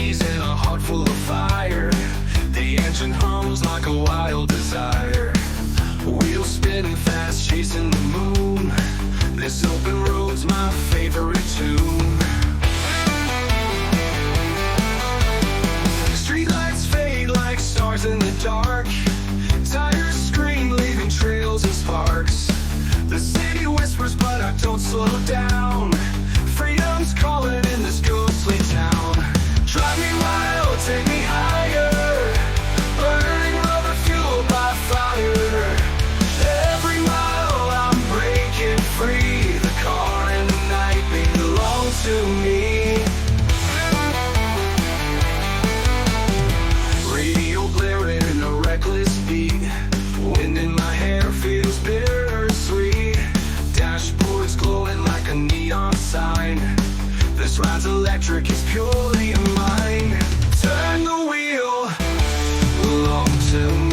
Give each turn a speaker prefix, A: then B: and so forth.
A: breeze and a heart full of fire. The engine hums like a wild desire. Wheels spinning fast, chasing the moon. This open road's my favorite tune. Streetlights fade like stars in the dark. Tires scream, leaving trails and sparks. The city whispers, but I don't slow down. Freedom's calling in this ghostly town. Drive me wild, take me higher. Burning rubber, fueled by fire. Every mile I'm breaking free. The car and the night belong to me. Radio blaring a reckless beat. Wind in my hair feels bittersweet. Dashboard's glowing like a neon sign. This ride's electric, is purely mine. Turn the wheel, belong to me.